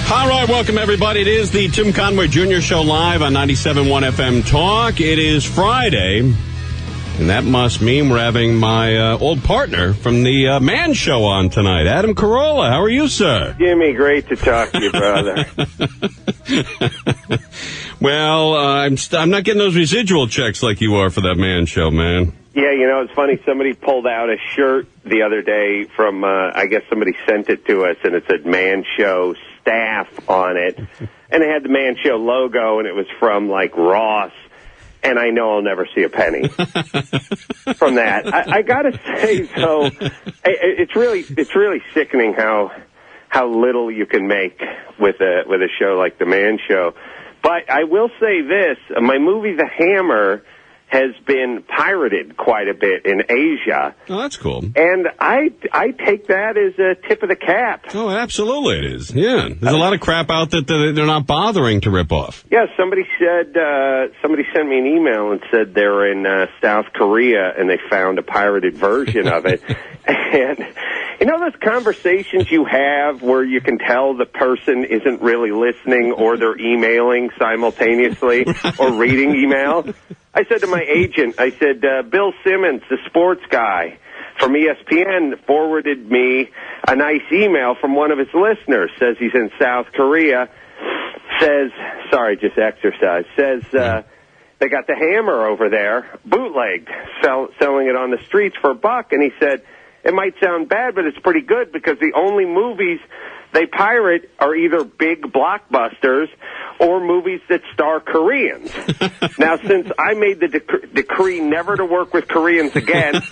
All right, welcome everybody. It is the Tim Conway Jr. Show live on 97.1 FM Talk. It is Friday, and that must mean we're having my old partner from the Man Show on tonight, Adam Carolla. How are you, sir? Jimmy, great to talk to you, brother. Well, I'm not getting those residual checks like you are for that Man Show, man. Yeah, you know, it's funny. Somebody pulled out a shirt the other day from, I guess somebody sent it to us, and it said Man Show staff on it. And it had the Man Show logo, and it was from, like, Ross. And I know I'll never see a penny from that. I got to say, though, it's really sickening how little you can make with a show like the Man Show. But I will say this, my movie The Hammer has been pirated quite a bit in Asia. Oh, that's cool. And I take that as a tip of the cap. Oh, absolutely it is. Yeah. There's a lot of crap out that they're not bothering to rip off. Yeah, somebody sent me an email and said they're in South Korea and they found a pirated version of it. And you know those conversations you have where you can tell the person isn't really listening or they're emailing simultaneously or reading email? I said to my agent, I said, Bill Simmons, the sports guy from ESPN, forwarded me a nice email from one of his listeners. Says he's in South Korea. Says, sorry, just exercise. Says they got the Hammer over there, bootlegged, selling it on the streets for $1. And he said, it might sound bad, but it's pretty good because the only movies they pirate are either big blockbusters or movies that star Koreans. Now, since I made the decree never to work with Koreans again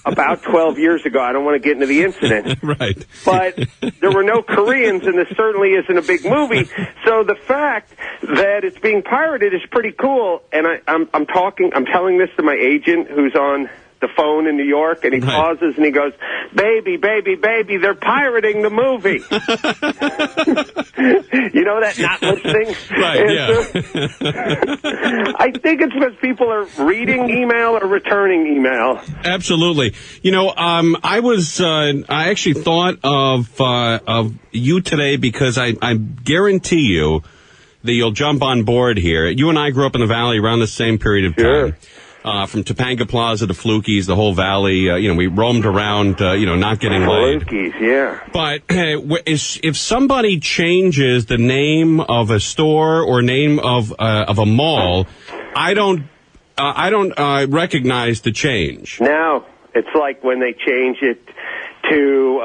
about 12 years ago, I don't want to get into the incident. Right. But there were no Koreans, and this certainly isn't a big movie. So the fact that it's being pirated is pretty cool. And I'm telling this to my agent who's on the phone in New York, and he pauses and he goes, baby, they're pirating the movie. You know that not listening answer? Yeah. I think it's because people are reading email or returning email. Absolutely. You know, I actually thought of you today because I guarantee you that you'll jump on board here. You and I grew up in the Valley around the same period of time. From Topanga Plaza to Fluky's, the whole valley, we roamed around, not getting laid. Fluky's, yeah. But if somebody changes the name of a store or name of a mall, I don't recognize the change. No, it's like when they change it to,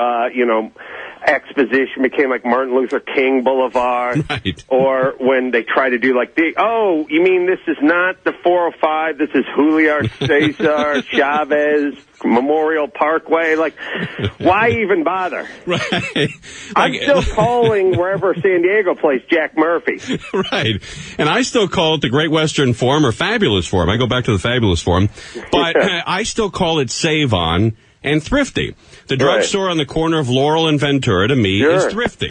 Exposition became like Martin Luther King Boulevard. Right. Or when they try to do like, you mean this is not the 405, this is Julio Cesar Chavez Memorial Parkway? Like, why even bother? Right. I'm still calling wherever San Diego plays Jack Murphy. Right. And I still call it the Great Western Forum or Fabulous Forum. I go back to the Fabulous Forum. But I still call it Save On and Thrifty. The drugstore on the corner of Laurel and Ventura, to me, is Thrifty.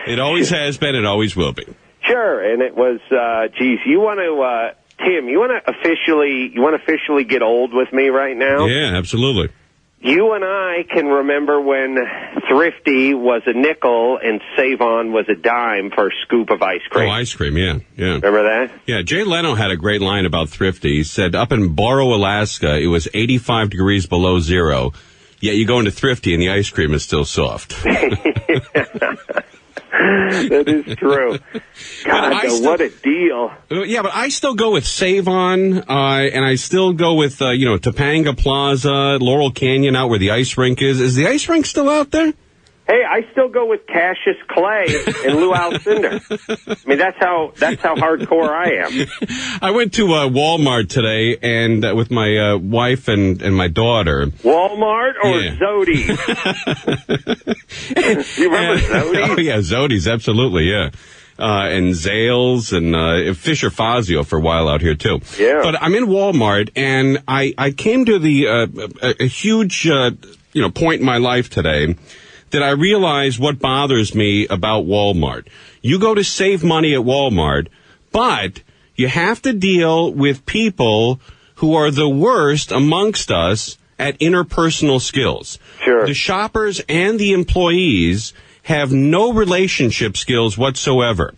It always has been, it always will be. Sure, and it was, you want to, Tim, you want to officially get old with me right now? Yeah, absolutely. You and I can remember when Thrifty was a nickel and Save On was a dime for a scoop of ice cream. Oh, ice cream, yeah. Remember that? Yeah, Jay Leno had a great line about Thrifty. He said, up in Barrow, Alaska, it was 85 degrees below zero. Yet you go into Thrifty and the ice cream is still soft. That is true. God, what a deal. Yeah, but I still go with Save On, and I still go with, Topanga Plaza, Laurel Canyon out where the ice rink is. Is the ice rink still out there? Hey, I still go with Cassius Clay and Lou Alcindor. I mean, that's how hardcore I am. I went to Walmart today and with my wife and my daughter. Walmart or Zodi's? You remember Zodi's? Oh, yeah, Zodi's, absolutely, yeah. And Zales and Fisher Fazio for a while out here, too. Yeah. But I'm in Walmart, and I came to a huge point in my life today that I realize what bothers me about Walmart. You go to save money at Walmart, but you have to deal with people who are the worst amongst us at interpersonal skills. Sure. The shoppers and the employees have no relationship skills whatsoever.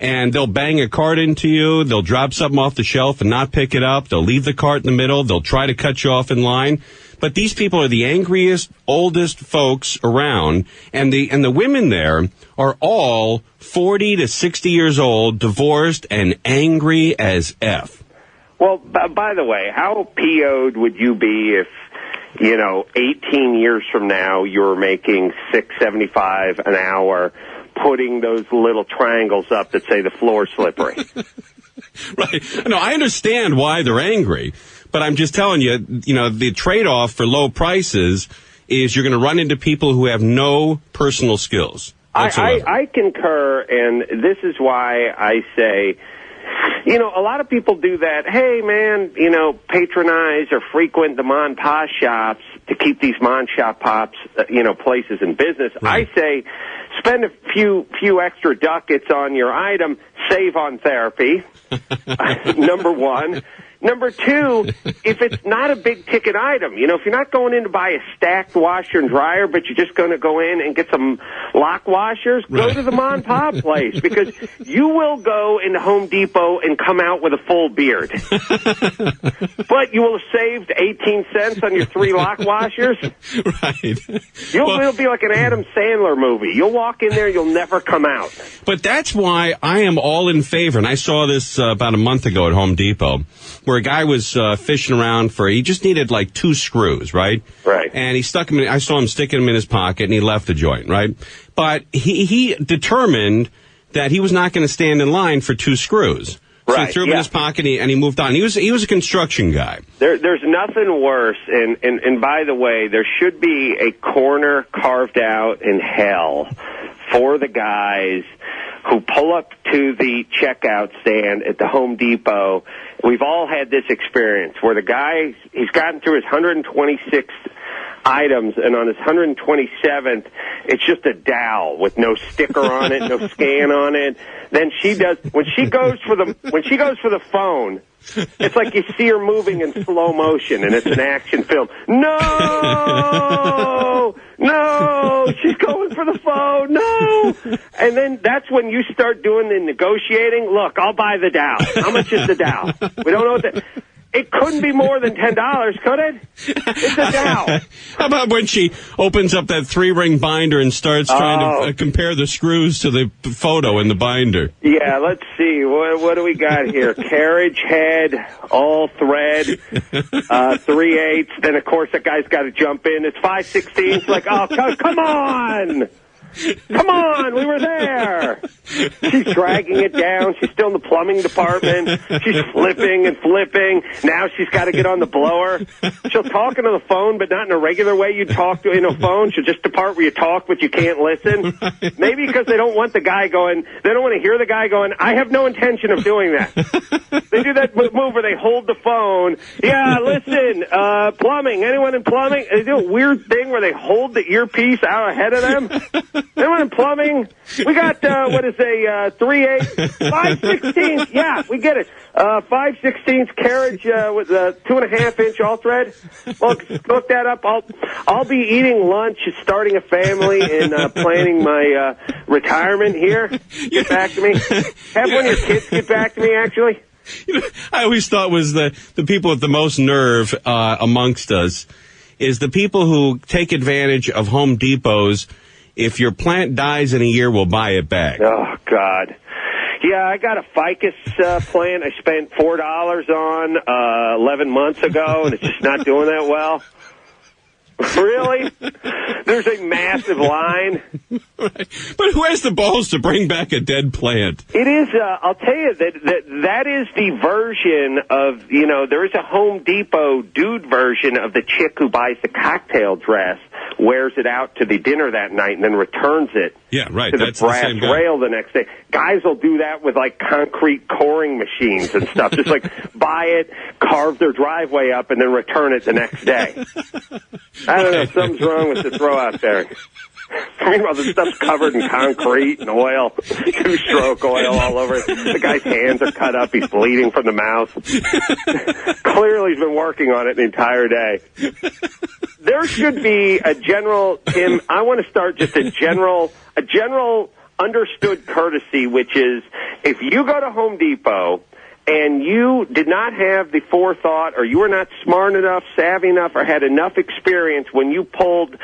And they'll bang a cart into you. They'll drop something off the shelf and not pick it up. They'll leave the cart in the middle. They'll try to cut you off in line. But these people are the angriest, oldest folks around. And the women there are all 40 to 60 years old, divorced, and angry as F. Well, by the way, how PO'd would you be if, 18 years from now you were making $6.75 an hour, putting those little triangles up that say the floor's slippery? Right. No, I understand why they're angry, but I'm just telling you, the trade-off for low prices is you're going to run into people who have no personal skills whatsoever. I concur, and this is why I say, a lot of people do that. Hey, man, patronize or frequent the mom pa shops to keep these mom shop pops, places in business. Right. I say spend a few extra ducats on your item, save on therapy, number one. Number two, if it's not a big-ticket item, if you're not going in to buy a stacked washer and dryer, but you're just going to go in and get some lock washers, go to the mom and pop place, because you will go into Home Depot and come out with a full beard. But you will have saved 18 cents on your 3 lock washers. Right. It'll be like an Adam Sandler movie. You'll walk in there, you'll never come out. But that's why I am all in favor, and I saw this about a month ago at Home Depot, where a guy was fishing around he just needed like 2 screws, right? Right. And he stuck them I saw him sticking them in his pocket, and he left the joint, right? But he determined that he was not going to stand in line for 2 screws. So he threw them in his pocket, and he moved on. He was a construction guy. There's nothing worse, and by the way, there should be a corner carved out in hell for the guys who pull up to the checkout stand at the Home Depot. We've all had this experience where the guy, he's gotten through his 126 items, and on his 127th, it's just a dowel with no sticker on it, no scan on it. Then when she goes for the phone, it's like you see her moving in slow motion, and it's an action film. No, she's going for the phone. No, and then that's when you start doing the negotiating. Look, I'll buy the dowel. How much is the dowel? We don't know what it couldn't be more than $10, could it? It's a dowel. How about when she opens up that 3-ring binder and starts trying to compare the screws to the photo in the binder? Yeah, let's see. What do we got here? Carriage head, all thread, 3/8. Then, of course, that guy's got to jump in. It's 5/16. Like, oh, come on. Come on, we were there. She's dragging it down. She's still in the plumbing department. She's flipping and flipping. Now she's got to get on the blower. She'll talk into the phone, but not in a regular way you talk to in a phone. She'll just the part where you talk, but you can't listen. Maybe because they don't want the guy going, they don't want to hear the guy going, I have no intention of doing that. They do that move where they hold the phone. Yeah, listen, plumbing. Anyone in plumbing? They do a weird thing where they hold the earpiece out ahead of them. Anyone in plumbing? We got, 3/8, 5/16. Yeah, we get it. 5/16 carriage with a 2.5-inch all thread. Look that up. I'll be eating lunch, starting a family, and planning my retirement here. Get back to me. Have one of your kids get back to me, actually. I always thought was the people with the most nerve amongst us is the people who take advantage of Home Depot's if your plant dies in a year, we'll buy it back. Oh, God. Yeah, I got a ficus plant I spent $4 on 11 months ago, and it's just not doing that well. Really? There's a massive line. Right. But who has the balls to bring back a dead plant? It is, I'll tell you, that is the version of, there is a Home Depot dude version of the chick who buys the cocktail dress, wears it out to the dinner that night, and then returns it to the brass rail the next day. Guys will do that with, like, concrete coring machines and stuff. Just, like, buy it, carve their driveway up, and then return it the next day. I don't know. Something's wrong with the throw out there. Meanwhile, the stuff's covered in concrete and oil, two-stroke oil all over it. The guy's hands are cut up. He's bleeding from the mouth. Clearly, he's been working on it the entire day. There should be a general, Tim, I want to start just a general understood courtesy, which is if you go to Home Depot and you did not have the forethought or you were not smart enough, savvy enough, or had enough experience when you pulled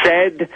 said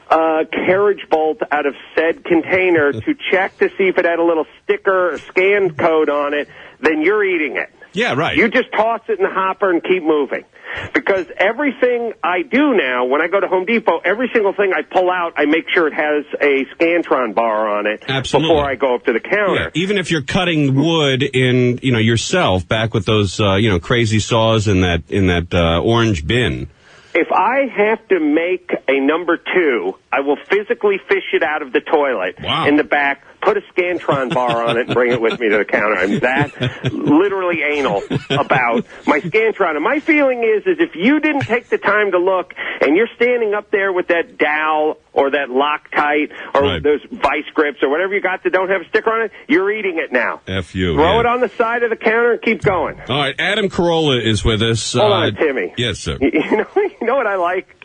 carriage bolt out of said container to check to see if it had a little sticker or scan code on it, then you're eating it. Yeah, right. You just toss it in the hopper and keep moving. Because everything I do now, when I go to Home Depot, every single thing I pull out, I make sure it has a Scantron bar on it. Absolutely. Before I go up to the counter. Yeah, even if you're cutting wood in, yourself, back with those, crazy saws in that orange bin. If I have to make a number 2, I will physically fish it out of the toilet in the back, put a Scantron bar on it, and bring it with me to the counter. I'm that literally anal about my Scantron. And my feeling is if you didn't take the time to look and you're standing up there with that dowel or that Loctite or those vice grips or whatever you got that don't have a sticker on it, you're eating it now. F you. Throw it on the side of the counter and keep going. All right, Adam Carolla is with us. Hold on, Timmy. Yes, sir. You know what I like?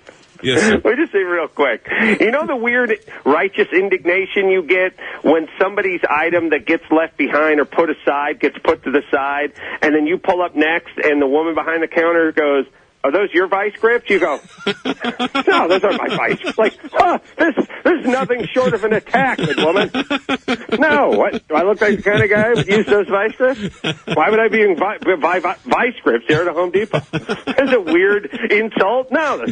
Yes, sir. Let me just say real quick. You know the weird righteous indignation you get when somebody's item that gets left behind or put aside gets put to the side, and then you pull up next, and the woman behind the counter goes, "Are those your vice grips?" You go, "No, those aren't my vice grips." Like, this is nothing short of an attack, good woman. No, what? Do I look like the kind of guy who would use those vice grips? Why would I be using vice grips here at a Home Depot? Is a weird insult? No,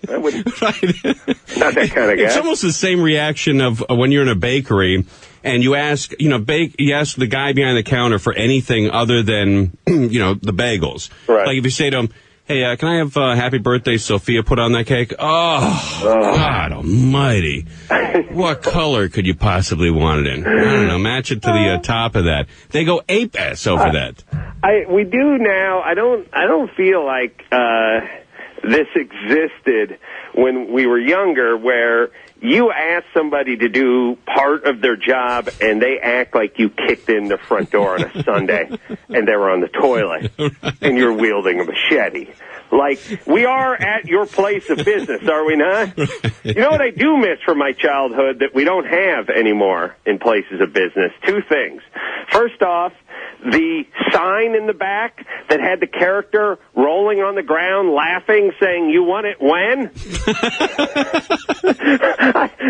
I wouldn't. Not that kind of guy. It's almost the same reaction of when you're in a bakery and you ask, you ask the guy behind the counter for anything other than, the bagels. Right. Like if you say to him, "Hey, can I have happy birthday Sophia put on that cake?" Oh, God almighty. What color could you possibly want it in? I don't know. Match it to the top of that. They go ape-ass over that. We do now. I don't feel like this existed when we were younger, where you ask somebody to do part of their job and they act like you kicked in their front door on a Sunday and they were on the toilet and you're wielding a machete. Like, we are at your place of business, are we not? You know what I do miss from my childhood that we don't have anymore in places of business? 2 things. First off, the sign in the back that had the character rolling on the ground laughing saying, "You want it when?"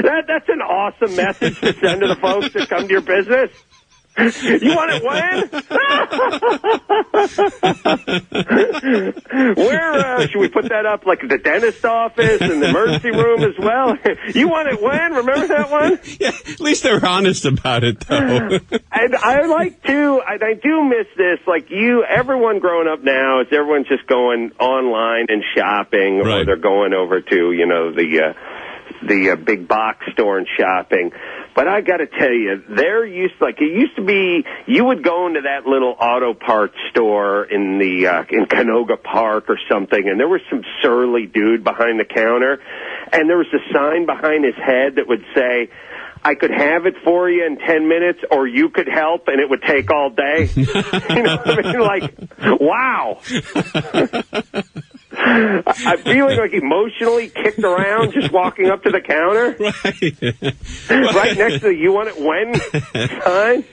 That's an awesome message to send to the folks that come to your business. You want it when? Where should we put that up? Like the dentist office and the emergency room as well? You want it when? Remember that one? Yeah, at least they're honest about it, though. And I do miss this. Like everyone growing up now, everyone's just going online and shopping, or they're going over to, the big box store and shopping. But I got to tell you, it used to be, you would go into that little auto parts store in in Canoga Park or something, and there was some surly dude behind the counter, and there was a sign behind his head that would say, "I could have it for you in 10 minutes, or you could help, and it would take all day." You know what I mean? Like, wow. I'm feeling like emotionally kicked around just walking up to the counter. Right next to the "You want it when" sign.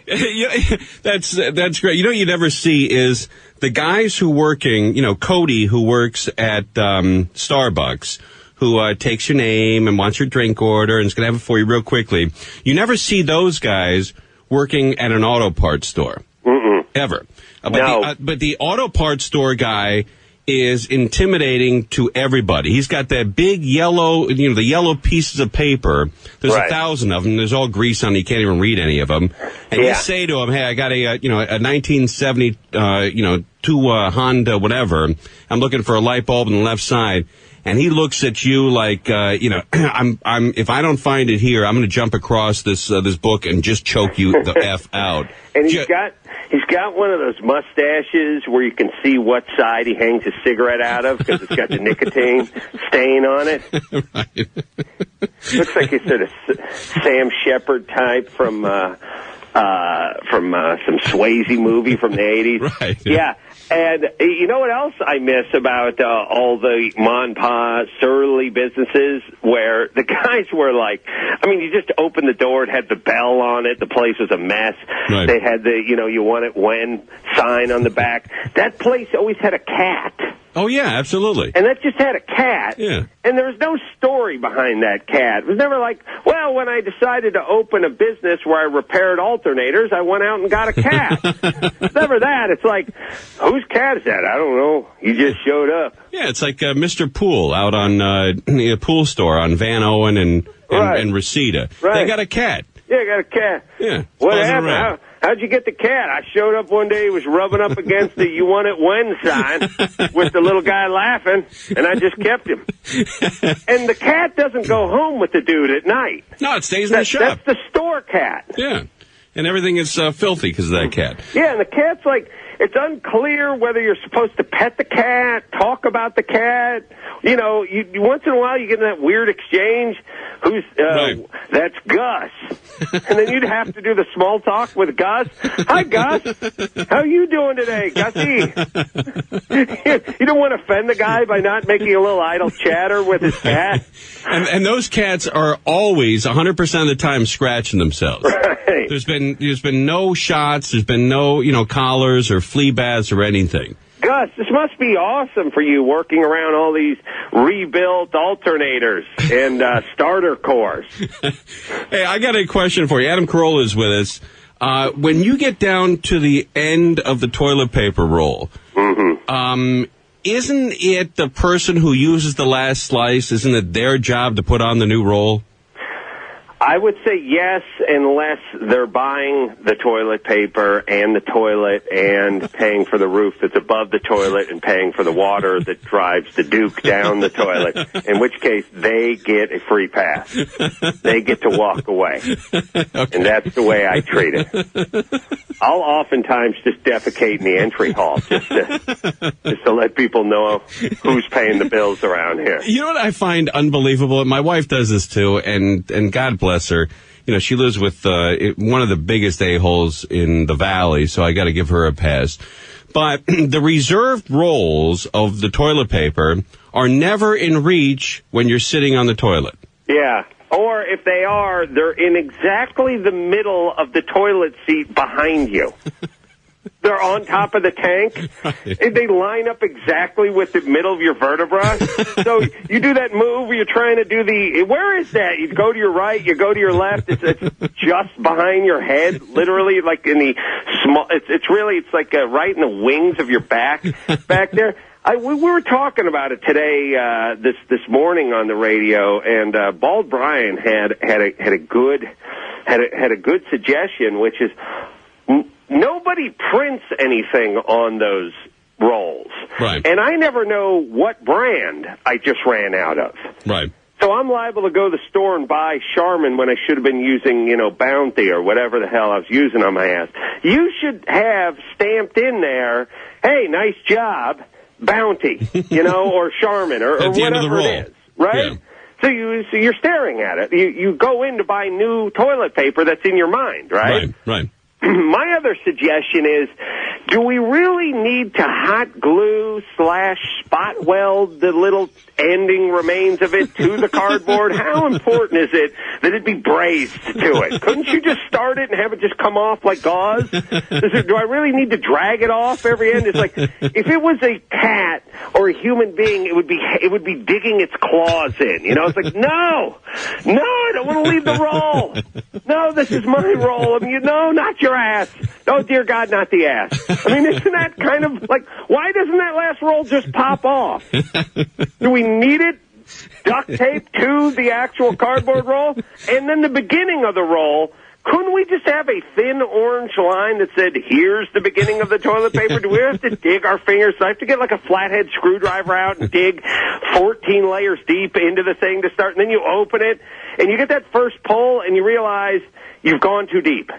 That's great. You know what you never see is the guys who working, Cody, who works at Starbucks, who takes your name and wants your drink order and is going to have it for you real quickly. You never see those guys working at an auto parts store. Ever. But the auto parts store guy is intimidating to everybody. He's got that big yellow, the yellow pieces of paper. There's 1,000 of them. There's all grease on them. You can't even read any of them. And you say to him, "Hey, I got a 1972, Honda, whatever. I'm looking for a light bulb on the left side." And he looks at you like, if I don't find it here, I'm going to jump across this book and just choke you the F out. And he's got one of those mustaches where you can see what side he hangs his cigarette out of because it's got the nicotine stain on it. Right. Looks like he's sort of Sam Shepard type from some Swayze movie from the 80s. Right. Yeah. And you know what else I miss about all the Monpa surly businesses where the guys were like, I mean, you just opened the door, it had the bell on it, the place was a mess. Right. They had the, you want it when sign on the back. That place always had a cat. Oh, yeah, absolutely. And that just had a cat. Yeah. And there was no story behind that cat. It was never like, well, when I decided to open a business where I repaired alternators, I went out and got a cat. It's never that. It's like, whose cat is that? I don't know. He just showed up. Yeah, it's like Mr. Pool out on the pool store on Van Owen and Reseda. Right. They got a cat. Yeah, I got a cat. Yeah. What happened? How'd you get the cat? I showed up one day, he was rubbing up against the "you want it when" sign with the little guy laughing, and I just kept him. And the cat doesn't go home with the dude at night. No, it stays in the shop. That's the store cat. Yeah. And everything is filthy because of that cat. Yeah, and the cat's like, it's unclear whether you're supposed to pet the cat, talk about the cat. You once in a while you get in that weird exchange. Right. That's Gus. And then you'd have to do the small talk with Gus. Hi, Gus. How you doing today, Gussie? You don't want to offend the guy by not making a little idle chatter with his cat. And those cats are always 100% of the time scratching themselves. Right. There's been no shots. There's been no collars or flea baths or anything. Gus, this must be awesome for you working around all these rebuilt alternators and starter cores. Hey, I got a question for you. Adam Carolla is with us. When you get down to the end of the toilet paper roll, isn't it the person who uses the last slice, isn't it their job to put on the new roll? I would say yes, unless they're buying the toilet paper and the toilet and paying for the roof that's above the toilet and paying for the water that drives the Duke down the toilet, in which case they get a free pass. They get to walk away. Okay. And that's the way I treat it. I'll oftentimes just defecate in the entry hall just to let people know who's paying the bills around here. You know what I find unbelievable? My wife does this too, and God bless her. She lives with one of the biggest a-holes in the valley, so I got to give her a pass. But the reserved rolls of the toilet paper are never in reach when you're sitting on the toilet. Yeah. Or if they are, they're in exactly the middle of the toilet seat behind you. They're on top of the tank. Right. And they line up exactly with the middle of your vertebra. So you do that move where you're trying to do where is that? You go to your right, you go to your left. It's just behind your head, literally, like in the small. It's like right in the wings of your back there. We were talking about it today, this morning on the radio, and Bald Brian had a good suggestion, which is nobody prints anything on those rolls, right? And I never know what brand I just ran out of, right? So I'm liable to go to the store and buy Charmin when I should have been using, Bounty or whatever the hell I was using on my ass. You should have stamped in there, hey, nice job, Bounty, or Charmin or whatever it is, right? Yeah. So you're staring at it. You go in to buy new toilet paper that's in your mind, right? Right. My other suggestion is, do we really need to hot glue / spot weld the little ending remains of it to the cardboard? How important is it that it be brazed to it? Couldn't you just start it and have it just come off like gauze? Do I really need to drag it off every end? It's like, if it was a cat or a human being, it would be digging its claws in. It's like, no, I don't want to leave the roll. No, this is my roll. I mean, no, not your ass. Oh, dear God, not the ass. I mean, isn't that kind of like, why doesn't that last roll just pop off? Do we need it duct taped to the actual cardboard roll? And then the beginning of the roll, couldn't we just have a thin orange line that said, here's the beginning of the toilet paper? Do we have to dig our fingers? Do I have to get like a flathead screwdriver out and dig 14 layers deep into the thing to start? And then you open it, and you get that first pull, and you realize you've gone too deep.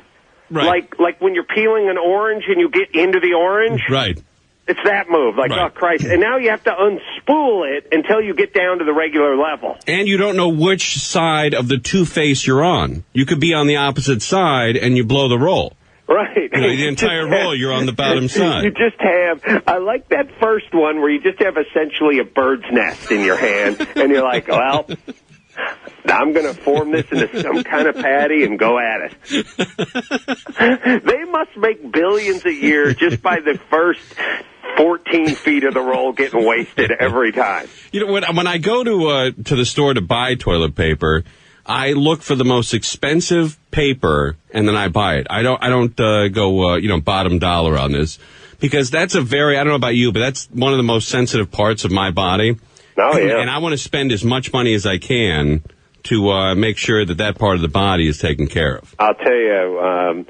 Right. Like when you're peeling an orange and you get into the orange. Right. It's that move, like, Right. oh, Christ. And now you have to unspool it until you get down to the regular level. And you don't know which side of the two-face you're on. You could be on the opposite side, and you blow the roll. Right. You know, the entire roll, you're on the bottom side. You just have, I like that first one where you just have essentially a bird's nest in your hand, and you're like, well, I'm going to form this into some kind of patty and go at it. They must make billions a year just by the first 14 feet of the roll getting wasted every time. You know, when I go to the store to buy toilet paper, I look for the most expensive paper and then I buy it. I don't go bottom dollar on this, because that's I don't know about you, but that's one of the most sensitive parts of my body. Oh, yeah. And I want to spend as much money as I can to make sure that part of the body is taken care of. I'll tell you,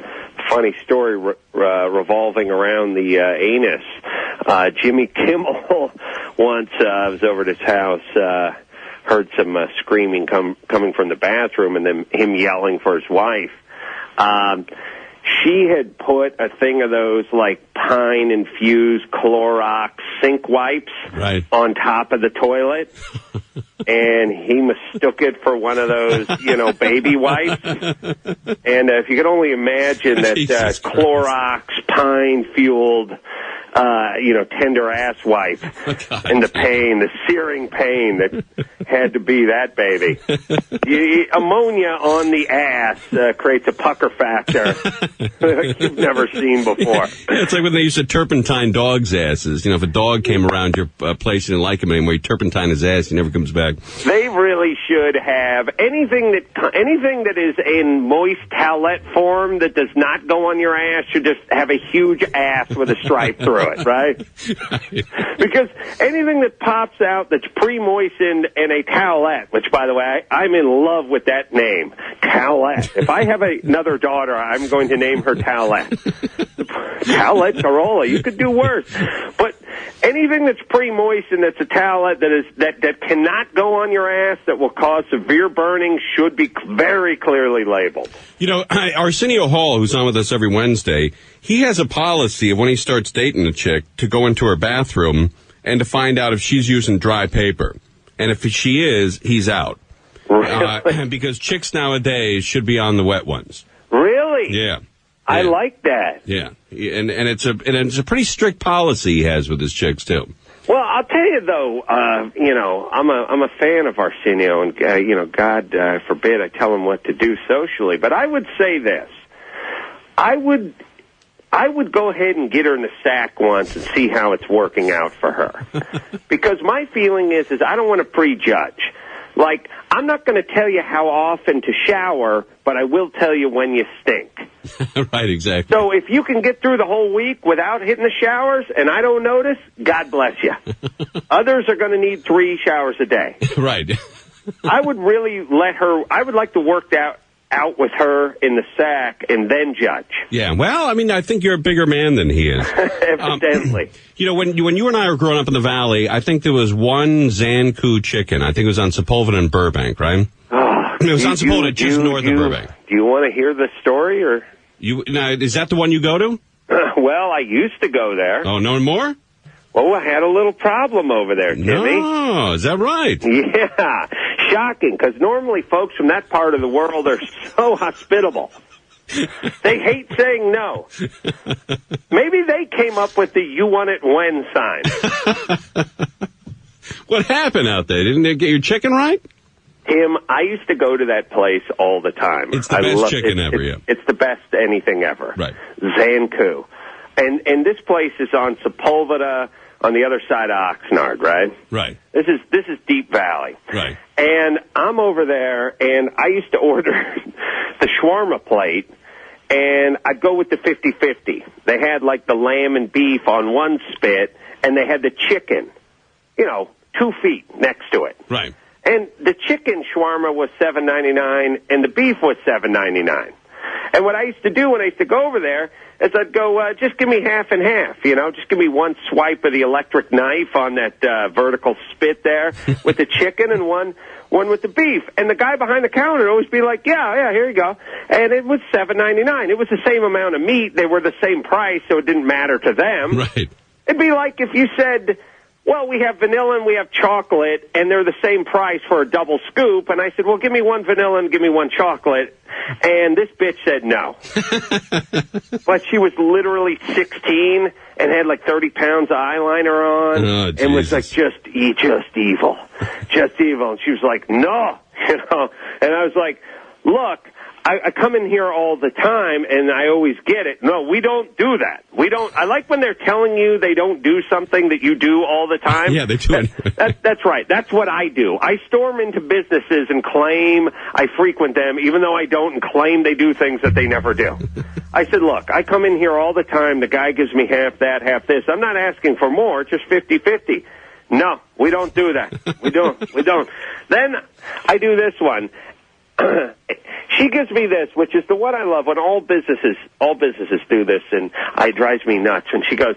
funny story revolving around the anus. Jimmy Kimmel once was over at his house, heard some screaming coming from the bathroom, and then him yelling for his wife. She had put a thing of those, like, pine-infused Clorox sink wipes on top of the toilet, and he mistook it for one of those, baby wipes. And if you could only imagine that Clorox pine-fueled, tender ass wipe, and the pain, the searing pain that had to be that baby. Ammonia on the ass creates a pucker factor you've never seen before. It's like when they used to turpentine dogs' asses. If a dog came around your place, you didn't like him anymore, you turpentine his ass, he never comes back. They really should have anything that is in moist towelette form that does not go on your ass should just have a huge ass with a stripe through it, right? Because anything that pops out that's pre-moistened in a towelette, which, by the way, I'm in love with that name, towelette. If I have another daughter, I'm going to name her Towelette. Towelette Carolla. You could do worse. But anything that's pre-moistened that's a towelette that cannot go on your ass, that will cause severe burning, should be very clearly labeled. Arsenio Hall, who's on with us every Wednesday, he has a policy of when he starts dating a chick to go into her bathroom and to find out if she's using dry paper. And if she is, he's out. Really? Because chicks nowadays should be on the wet ones. Really? Yeah. I like that. Yeah. And it's a pretty strict policy he has with his chicks, too. Well, I'll tell you, though, I'm a fan of Arsenio, and, God forbid I tell him what to do socially. But I would say this. I would go ahead and get her in the sack once and see how it's working out for her. Because my feeling is I don't want to prejudge. Like, I'm not going to tell you how often to shower, but I will tell you when you stink. Right, exactly. So if you can get through the whole week without hitting the showers and I don't notice, God bless you. Others are going to need 3 showers a day. Right. I would really I would like to work out with her in the sack and then judge. Yeah, well, I think you're a bigger man than he is. Evidently. When you and I were growing up in the Valley, I think there was one Zanku chicken. I think it was on Sepulveda and Burbank, right? Oh, it was on Sepulveda, just north of Burbank. Do you want to hear the story, or? Now, is that the one you go to? Well, I used to go there. Oh, no more? Well, I had a little problem over there, Timmy. No, is that right? Yeah, shocking, because normally folks from that part of the world are so hospitable. They hate saying no. Maybe they came up with the "you want it when" sign. What happened out there? Didn't they get your chicken right? Tim, I used to go to that place all the time. It's the best chicken ever, yeah. It's the best anything ever. Right. Zanku. And this place is on Sepulveda, on the other side of Oxnard, right? Right. This is Deep Valley. Right. And I'm over there, and I used to order the shawarma plate, and I'd go with the 50-50. They had, like, the lamb and beef on one spit, and they had the chicken, 2 feet next to it. Right. And the chicken shawarma was $7.99, and the beef was $7.99. And what I used to do when I used to go over there is I'd go, just give me half and half, just give me one swipe of the electric knife on that vertical spit there with the chicken, and one with the beef. And the guy behind the counter would always be like, yeah, here you go. And it was $7.99. It was the same amount of meat. They were the same price, so it didn't matter to them. Right. It'd be like if you said, well, we have vanilla and we have chocolate, and they're the same price for a double scoop. And I said, well, give me one vanilla and give me one chocolate. And this bitch said no. But she was literally 16 and had like 30 pounds of eyeliner on, and was like just evil. Just evil. And she was like, no. You know, and I was like, look, I come in here all the time, and I always get it. No, we don't do that. We don't. I like when they're telling you they don't do something that you do all the time. Yeah, they do. That's right. That's what I do. I storm into businesses and claim I frequent them, even though I don't, and claim they do things that they never do. I said, look, I come in here all the time. The guy gives me half that, half this. I'm not asking for more. It's just 50-50. No, we don't do that. We don't. Then I do this one. She gives me this, which is the one I love when all businesses do this, and it drives me nuts. And she goes,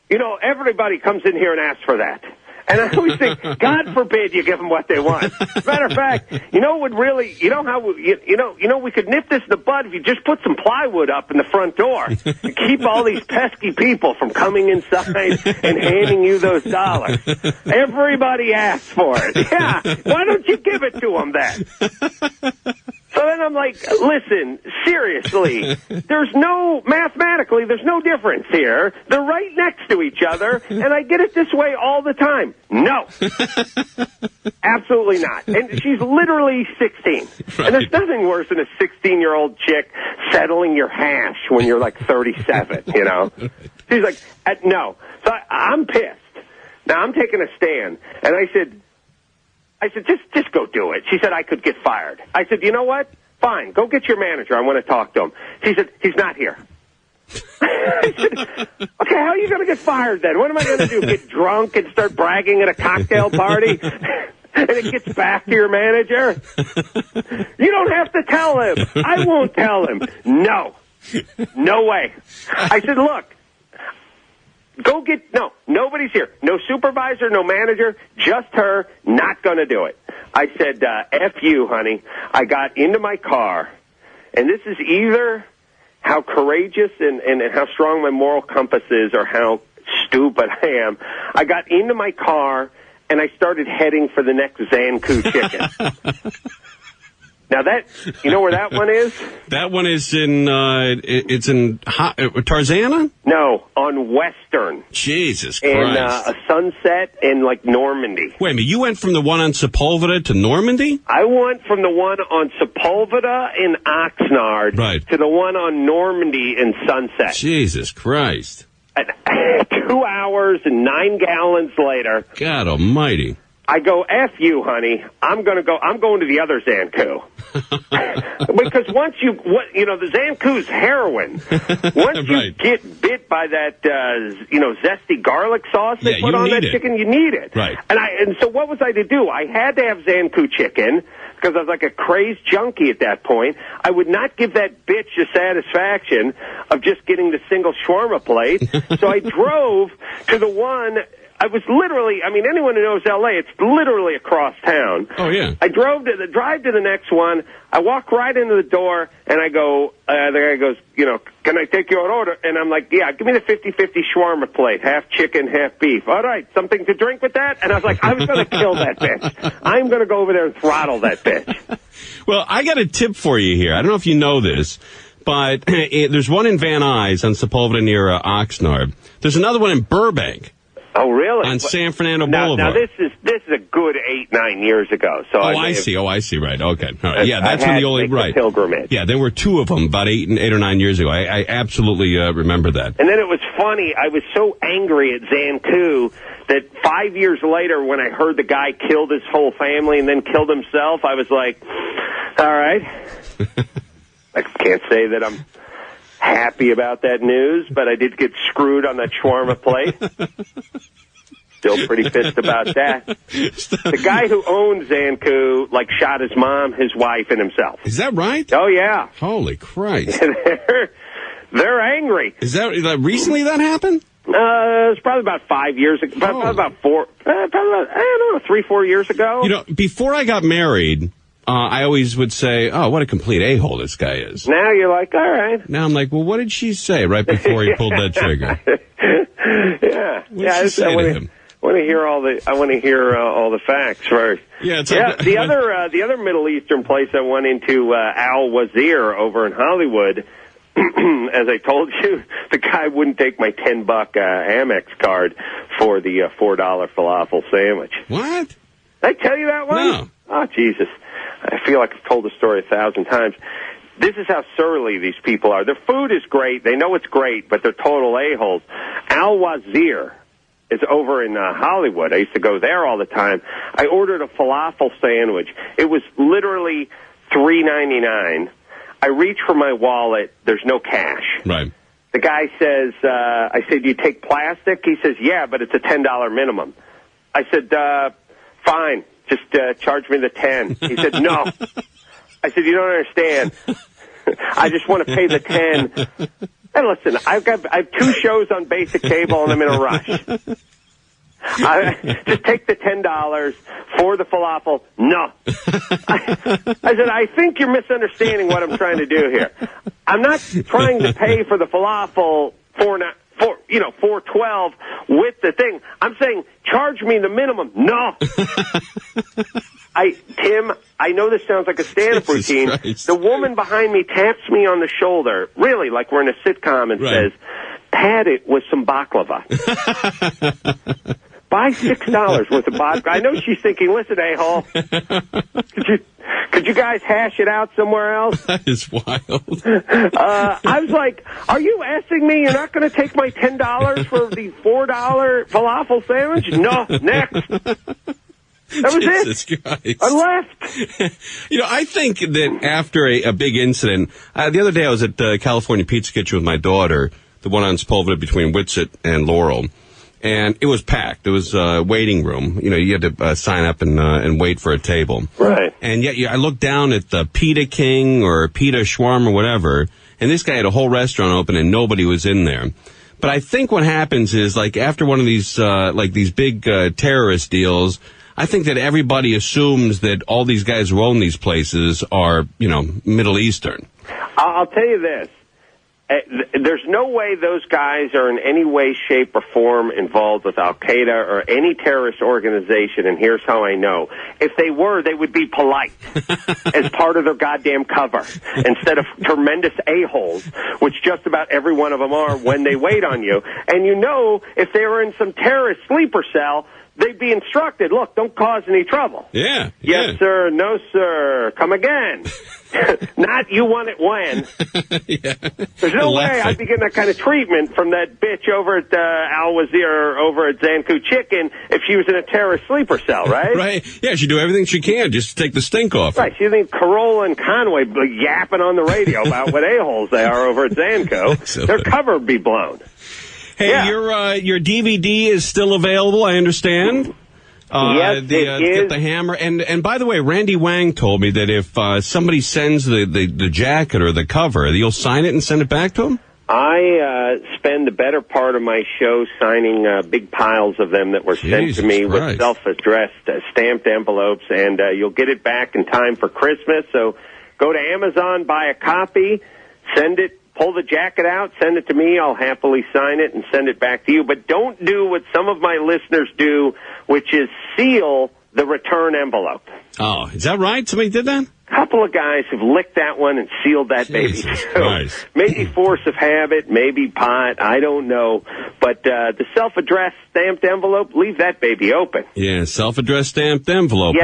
you know, everybody comes in here and asks for that. And I always think, God forbid you give them what they want. Matter of fact, you know what really, you know how, we could nip this in the bud if you just put some plywood up in the front door and keep all these pesky people from coming inside and handing you those dollars. Everybody asks for it. Yeah, why don't you give it to them then? So then I'm like, listen, seriously, mathematically, there's no difference here. They're right next to each other, and I get it this way all the time. No. Absolutely not. And she's literally 16. Right. And there's nothing worse than a 16-year-old chick settling your hash when you're like 37, you know? She's like, no. So I'm pissed. Now, I'm taking a stand, and I said, just go do it. She said I could get fired. I said, you know what? Fine. Go get your manager. I want to talk to him. She said, he's not here. I said, okay, how are you going to get fired then? What am I going to do? Get drunk and start bragging at a cocktail party? And it gets back to your manager? You don't have to tell him. I won't tell him. No. No way. I said, look. Nobody's here. No supervisor, no manager, just her, not going to do it. I said, F you, honey. I got into my car, and this is either how courageous and how strong my moral compass is or how stupid I am. I got into my car, and I started heading for the next Zanku chicken. Now you know where that one is? That one is in, it's in Tarzana? No, on Western. Jesus Christ. And a Sunset in, like, Normandy. Wait a minute, you went from the one on Sepulveda to Normandy? I went from the one on Sepulveda in Oxnard to the one on Normandy in Sunset. Jesus Christ. 2 hours and 9 gallons later. God almighty. I go, F you, honey. I'm going to the other Zanku. Because the Zanku's heroin. Once you get bit by that, zesty garlic sauce they put on that chicken, you need it. Right. And so what was I to do? I had to have Zanku chicken because I was like a crazed junkie at that point. I would not give that bitch the satisfaction of just getting the single shawarma plate. So I drove to the one. I was literally, anyone who knows L.A., it's literally across town. Oh, yeah. I drive to the next one. I walk right into the door, and I go, the guy goes, can I take your order? And I'm like, yeah, give me the 50-50 shawarma plate, half chicken, half beef. All right, something to drink with that? And I was like, I was going to kill that bitch. I'm going to go over there and throttle that bitch. Well, I got a tip for you here. I don't know if you know this, but there's one in Van Nuys on Sepulveda near Oxnard. There's another one in Burbank. Oh, really? On San Fernando Boulevard. Now this is a good 8-9 years ago. So I see. Right. Okay. All right. Yeah, that's when the only pilgrimage. Yeah, there were 2 of them about 8 or 9 years ago. I absolutely remember that. And then it was funny. I was so angry at Zanku that 5 years later, when I heard the guy killed his whole family and then killed himself, I was like, all right. I can't say that I'm happy about that news, but I did get screwed on that shawarma plate. Still pretty pissed about that. The guy who owns Zanku, shot his mom, his wife, and himself. Is that right? Oh, yeah. Holy Christ. They're angry. Is that recently that happened? It was probably about 5 years ago. Probably about 3-4 years ago. Before I got married, I always would say, oh, what a complete a-hole this guy is. Now you're like, all right. Now I'm like, well, what did she say right before he pulled that trigger? Yeah. What did she say to him? I want to hear all the facts first. Yeah, it's the other Middle Eastern place I went into, Al Wazir over in Hollywood. As I told you, the guy wouldn't take my $10 Amex card for the $4 falafel sandwich. What? Did I tell you that one? No. Oh, Jesus. I feel like I've told the story 1,000 times. This is how surly these people are. Their food is great. They know it's great, but they're total a-holes. Al Wazir is over in Hollywood. I used to go there all the time. I ordered a falafel sandwich. It was literally $3.99. I reach for my wallet. There's no cash. Right. The guy says, I said, do you take plastic? He says, yeah, but it's a $10 minimum. I said, fine. Just charge me the 10. He said, no. I said, you don't understand. I just want to pay the 10. Hey, listen, I have 2 shows on basic cable, and I'm in a rush. Just take the $10 for the falafel. No. I said, I think you're misunderstanding what I'm trying to do here. I'm not trying to pay for the falafel $4.12 with the thing. I'm saying, charge me the minimum. No. Tim, I know this sounds like a stand-up routine. Christ. The woman behind me taps me on the shoulder, really like we're in a sitcom, and says, pad it with some baklava. Buy $6 worth of baklava. I know she's thinking, listen, a-hole, could you guys hash it out somewhere else? That is wild. I was like, are you asking me you're not going to take my $10 for the $4 falafel sandwich? No, next. That was Jesus it. Christ. I left. I think that after a big incident, the other day I was at California Pizza Kitchen with my daughter, the one on Sepulveda between Whitsett and Laurel, and it was packed. It was a waiting room. You had to sign up and wait for a table. Right. And yet I looked down at the Pita King or Pita Shawarma or whatever, and this guy had a whole restaurant open and nobody was in there. But I think what happens is, like, after one of these, these big terrorist deals, I think that everybody assumes that all these guys who own these places are, Middle Eastern. I'll tell you this. There's no way those guys are in any way, shape, or form involved with Al-Qaeda or any terrorist organization, and here's how I know. If they were, they would be polite as part of their goddamn cover, instead of tremendous a-holes, which just about every one of them are when they wait on you. And if they were in some terrorist sleeper cell, they'd be instructed, look, don't cause any trouble. Yeah. Yes, sir. No, sir. Come again. Not you want it when. Yeah. There's no way I'd be getting that kind of treatment from that bitch over at Al Wazir over at Zanku Chicken if she was in a terrorist sleeper cell, right? Right. Yeah, she'd do everything she can just to take the stink off. Right. She thinks Carolla and Conway yapping on the radio about what a-holes they are over at Zanku. So their cover would be blown. Hey, yeah. Your DVD is still available, I understand. Yes, it is. Get the hammer. And by the way, Randy Wang told me that if somebody sends the jacket or the cover, you'll sign it and send it back to him? I spend the better part of my show signing big piles of them that were sent to me with self-addressed stamped envelopes, and you'll get it back in time for Christmas. So go to Amazon, buy a copy, send it. Pull the jacket out, send it to me. I'll happily sign it and send it back to you. But don't do what some of my listeners do, which is seal the return envelope. Oh, is that right? Somebody did that? A couple of guys have licked that one and sealed that baby. Christ. Maybe force of habit, maybe pot, I don't know. But the self-addressed stamped envelope, leave that baby open. Yeah, self-addressed stamped envelope.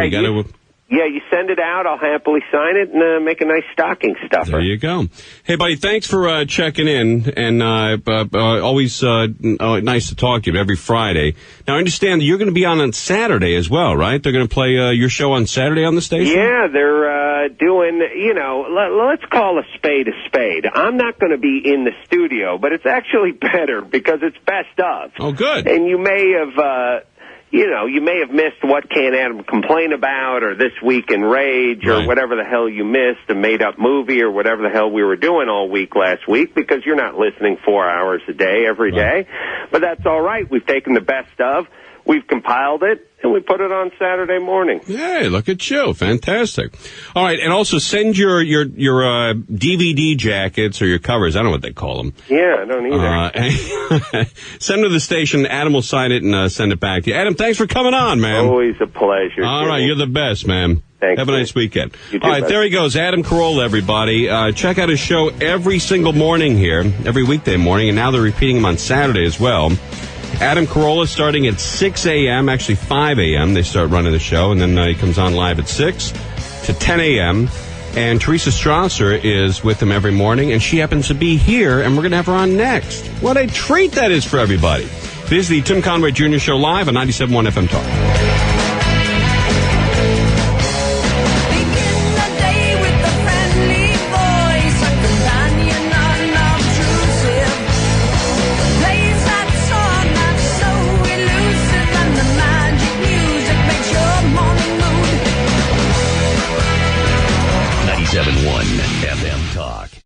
Yeah, you send it out. I'll happily sign it and make a nice stocking stuffer. There you go. Hey, buddy, thanks for checking in, and always nice to talk to you every Friday. Now, I understand that you're going to be on Saturday as well, right? They're going to play your show on Saturday on the station? Yeah, they're doing, let's call a spade a spade. I'm not going to be in the studio, but it's actually better because it's best of. Oh, good. And you may have... you may have missed What Can't Adam Complain About or This Week in Rage or whatever the hell you missed, a made-up movie or whatever the hell we were doing all week last week because you're not listening 4 hours a day every day. But that's all right. We've taken the best of. we've compiled it, and we put it on Saturday morning. Hey, look at you. Fantastic. All right, and also send your DVD jackets or your covers. I don't know what they call them. Yeah, I don't either. Send to the station. Adam will sign it and send it back to you. Adam, thanks for coming on, man. Always a pleasure. All right, you're the best, man. Thanks. Have a nice weekend. You too, all right, buddy. there he goes, Adam Carolla, everybody. Check out his show every single morning here, every weekday morning, and now they're repeating him on Saturday as well. Adam Carolla starting at 6 a.m., actually 5 a.m. They start running the show, and then he comes on live at 6 to 10 a.m., and Teresa Strasser is with him every morning, and she happens to be here, and we're going to have her on next. What a treat that is for everybody. This is the Tim Conway Jr. Show live on 97.1 FM Talk.